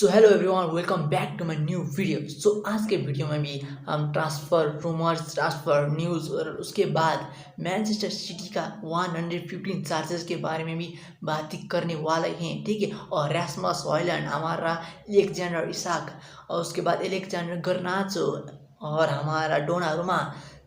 So hello everyone, welcome back to my new video. आज के video में भी हम ट्रांसफ़र रूमर्स, ट्रांसफ़र न्यूज़ और उसके बाद मैनचेस्टर सिटी का 115 चार्जेस के बारे में भी बात करने वाले हैं। ठीक है, और रैसमस हॉयलैंड, हमारा एलेक्जेंडर इसाक, और उसके बाद एलेक्जेंडर गर्नाचो और हमारा डोनारुमा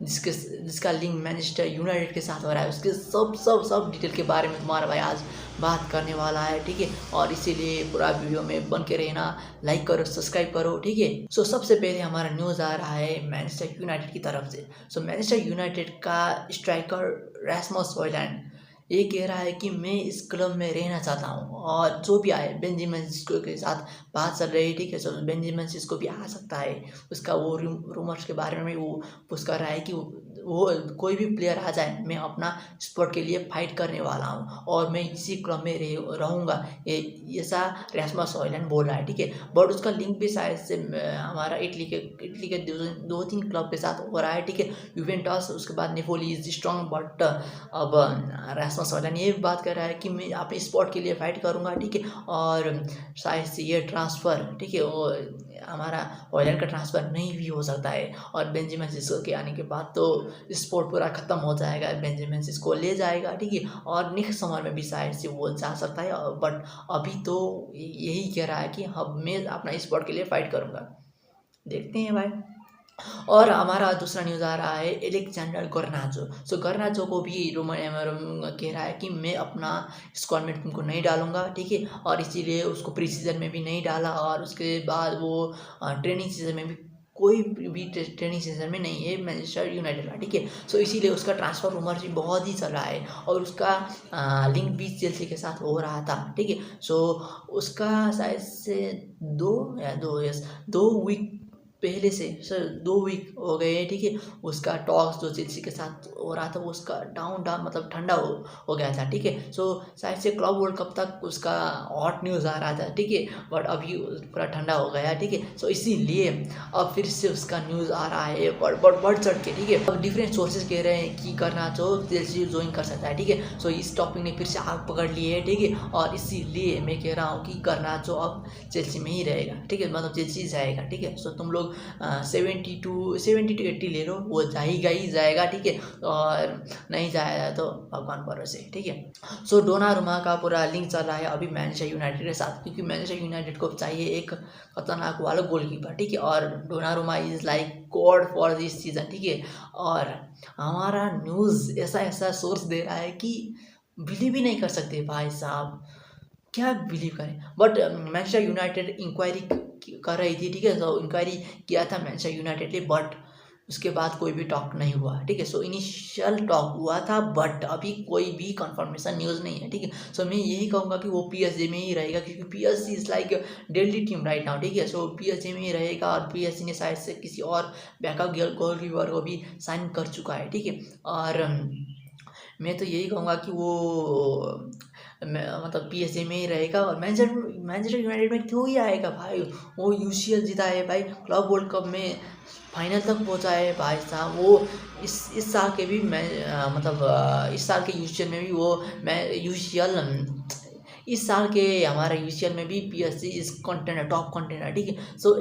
जिसका लिंक मैनचेस्टर यूनाइटेड के साथ हो रहा है, उसके सब सब सब डिटेल के बारे में तुम्हारा भाई आज बात करने वाला है। ठीक है, और इसीलिए पूरा वीडियो में बन के रहना, लाइक करो, सब्सक्राइब करो। ठीक है, सबसे पहले हमारा न्यूज़ आ रहा है मैनचेस्टर यूनाइटेड की तरफ से। मैनचेस्टर यूनाइटेड का स्ट्राइकर रैसमस हॉयलैंड ये कह रहा है कि मैं इस क्लब में रहना चाहता हूँ, और जो भी आए बेंजामिन सिस्को के साथ बात चल रही है। ठीक है, बेंजामिन सिस्को भी आ सकता है। उसका वो रूमर्स के बारे में वो पुश कर रहा है कि वो कोई भी प्लेयर आ जाए, मैं अपना स्पॉट के लिए फाइट करने वाला हूँ और मैं इसी क्लब में रहूँगा, ये ऐसा रैसमस हॉयलैंड बोल रहा है। ठीक है, बट उसका लिंक भी शायद से हमारा इटली के दो तीन क्लब के साथ हो रहा है। ठीक है, यूवेंटस, उसके बाद नेपोली इज स्ट्रॉन्ग, बट अब रैसमस हॉयलैंड ये बात कर रहा है कि मैं अपने स्पॉट के लिए फाइट करूँगा। ठीक है, और शायद से ये ट्रांसफ़र, ठीक है, वो हमारा हॉयलैंड का ट्रांसफ़र नहीं भी हो सकता है, और बेंजामिन सिस्को के आने के बाद तो स्पोर्ट पूरा ख़त्म हो जाएगा। बेंजामिन सिस्को ले जाएगा। ठीक है, और नेक्स्ट समर में भी शायद से वो जा सकता है, बट अभी तो यही कह रहा है कि अब मैं अपना स्पोर्ट के लिए फाइट करूँगा। देखते हैं भाई। और हमारा दूसरा न्यूज़ आ रहा है एलेक्जेंडर गर्नाचो। गर्नाचो को भी रोमन एमरम कह रहा है कि मैं अपना स्क्वाड में तुमको नहीं डालूंगा। ठीक है, और इसीलिए उसको प्री सीजन में भी नहीं डाला, और उसके बाद वो ट्रेनिंग सीजन में भी कोई भी ट्रेनिंग सीजन में नहीं है मैनचेस्टर यूनाइटेड का। ठीक है, इसीलिए उसका ट्रांसफ़र रूमर भी बहुत ही चल रहा है, और उसका लिंक भी चेल्सी के साथ हो रहा था। ठीक है, उसका शायद से 2 वीक पहले से 2 वीक हो गए हैं। ठीक है, उसका टॉक्स जो चेल्सी के साथ हो रहा था वो उसका डाउन मतलब ठंडा हो गया था। ठीक है, शायद से क्लब वर्ल्ड कप तक उसका हॉट न्यूज़ आ रहा था। ठीक है, बट अभी पूरा ठंडा हो गया है। ठीक है, इसीलिए अब फिर से उसका न्यूज़ आ रहा है बढ़ चढ़ के। ठीक है, अब डिफरेंट सोर्सेज कह रहे हैं कि गर्नाचो चेल्सी ज्वाइन कर सकता है। ठीक है, इस टॉपिक ने फिर से आग पकड़ ली है। ठीक है, और इसीलिए मैं कह रहा हूँ कि गर्नाचो अब चेल्सी में ही रहेगा। ठीक है, मतलब चेल्सी जाएगा। ठीक है, तुम लोग 70 to 80 ले लो, वो जाएगा ही जाएगा। ठीक है, और नहीं जाएगा तो भगवान भरोसे। ठीक है, डोनारुमा का पूरा लिंक चल रहा है अभी मैनचेस्टर यूनाइटेड के साथ, क्योंकि मैनचेस्टर यूनाइटेड को चाहिए एक खतरनाक वाला गोलकीपर। ठीक है, और Donnarumma is like god for this season. ठीक है, और हमारा न्यूज़ ऐसा ऐसा सोर्स दे रहा है कि बिलीव ही नहीं कर सकते भाई साहब, क्या बिलीव करें। बट मैनचेस्टर यूनाइटेड इंक्वायरी कर रही थी। ठीक है, इंक्वायरी किया था मैनचेस्टर यूनाइटेड ने, बट उसके बाद कोई भी टॉक नहीं हुआ। ठीक है, इनिशियल टॉक हुआ था, बट अभी कोई भी कंफर्मेशन न्यूज़ नहीं है। ठीक है, मैं यही कहूँगा कि वो पीएसजी में ही रहेगा, क्योंकि PSG is like deadly team right now. ठीक है, पीएसजी में ही रहेगा, और पीएसजी ने शायद से किसी और बैकअप गोलकीपर को भी साइन कर चुका है। ठीक है, और मैं तो यही कहूँगा कि वो मतलब पीएसजी में ही रहेगा, और मैनचेस्टर यूनाइटेड में क्यों ही आएगा भाई। वो यूसीएल जीता है भाई, क्लब वर्ल्ड कप में फाइनल तक पहुंचा है भाई साहब। वो इस साल के भी इस साल के यूसीएल में भी वो इस साल के हमारा यूसीएल में भी पीएसजी इस कंटेनर टॉप कंटेनर। ठीक है,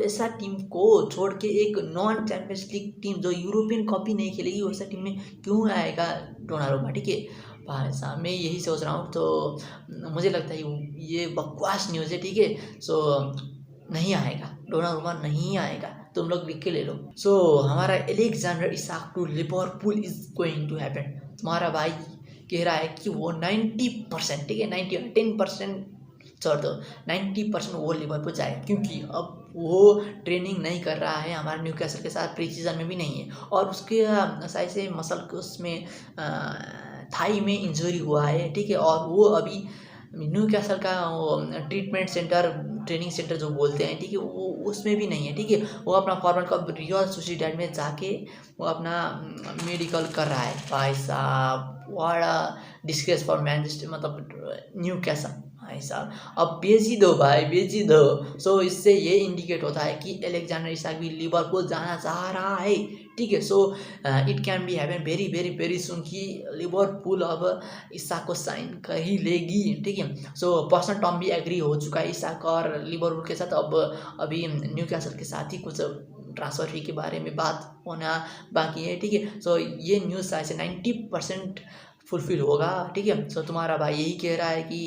ऐसा टीम को छोड़ के एक नॉन चैंपियंस लीग टीम जो यूरोपियन कप ही नहीं खेलेगी, वैसा टीम में क्यों आएगा डोनारुमा। ठीक है भाई साहब, मैं यही सोच रहा हूँ। मुझे लगता है ये बकवास न्यूज़ है। ठीक है, नहीं आएगा डोनारुमा, नहीं आएगा, तुम लोग लिख के ले लो। हमारा Alexander Isak to Liverpool is going to happen. तुम्हारा भाई कह रहा है कि वो 90%, ठीक है, 10% छोड़ दो, 90% वो लिवरपूल जाए, क्योंकि अब वो ट्रेनिंग नहीं कर रहा है हमारे न्यूकैसल के साथ, प्री सीजन में भी नहीं है, और उसके शायद से मसल उसमें थाई में इंजरी हुआ है। ठीक है, और वो अभी न्यूकैसल का वो ट्रीटमेंट सेंटर, ट्रेनिंग सेंटर जो बोलते हैं, ठीक है, वो उसमें भी नहीं है। ठीक है, वो अपना फॉर्मेट का रियल सोसाइटी में जाके वो अपना मेडिकल कर रहा है। भाई साहब, what a disgrace for Manchester, मतलब न्यूकैसल। भाई साहब, अब बेच ही दो भाई, बेच ही दो। सो इससे ये इंडिकेट होता है कि अलेक्जेंडर इसाक भी लिवरपूल जाना चाह रहा है, ठीक है। So it can be happen very very very soon कि लिवरपूल अब इसाक को साइन कर ही लेगी, ठीक है। सो पर्सन टॉम भी एग्री हो चुका है इसाक और लिवरपूल के साथ। अब अभी न्यूकासल के साथ ही कुछ ट्रांसफ़र फी के बारे में बात होना बाकी है, ठीक है। सो ये न्यूज़ शायद से 90% फुलफिल होगा, ठीक है। सो तुम्हारा भाई यही कह रहा है कि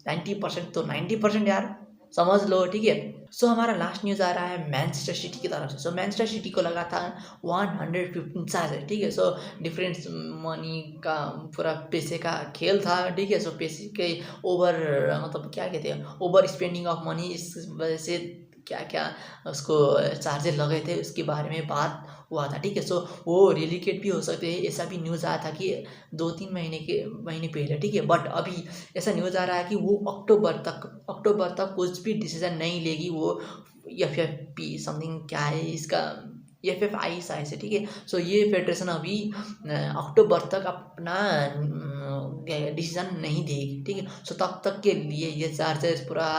90% तो 90% यार, समझ लो, ठीक है। सो हमारा लास्ट न्यूज़ आ रहा है मैनचेस्टर सिटी की तरफ से। सो मैनचेस्टर सिटी को लगा था 115 चार्ज, ठीक है। सो डिफरेंस मनी का पूरा पैसे का खेल था, ठीक है। सो पैसे के ओवर, मतलब क्या कहते हैं, ओवर स्पेंडिंग ऑफ मनी, इस वजह से क्या क्या उसको चार्जेस लगे थे उसके बारे में बात हुआ था, ठीक है। सो वो रिलीकेट भी हो सकते हैं, ऐसा भी न्यूज़ आया था कि 2-3 महीने पहले, ठीक है। बट अभी ऐसा न्यूज़ आ रहा है कि वो अक्टूबर तक कुछ भी डिसीजन नहीं लेगी वो FFP समथिंग, क्या है इसका, FFI शायद से, ठीक है। सो ये फेडरेशन अभी अक्टूबर तक अपना डिसीजन नहीं देगी, ठीक है। सो तब तक के लिए ये चार्जेस पूरा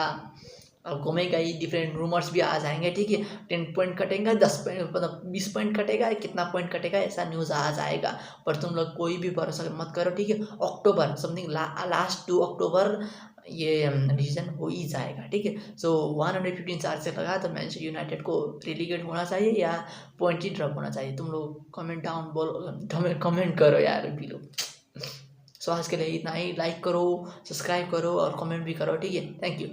घूमेगा ही, डिफरेंट रूमर्स भी आ जाएंगे, ठीक है। 10 पॉइंट कटेगा, 10 पॉइंट, मतलब 20 पॉइंट कटेगा, कितना पॉइंट कटेगा, ऐसा न्यूज़ आ जाएगा। पर तुम लोग कोई भी भरोसा मत करो, ठीक है। अक्टूबर समथिंग, लास्ट 2 अक्टूबर ये डिसीजन हो ही जाएगा, ठीक है। सो 115 चार्ज से लगा तो मैनचेस्टर यूनाइटेड को रिलीगेट होना चाहिए या पॉइंट ही ड्रॉप होना चाहिए। तुम लोग कमेंट डाउन बोलो, कमेंट करो यार भी लोग। सो आज के लिए इतना ही, लाइक करो, सब्सक्राइब करो और कमेंट भी करो, ठीक है। Thank you.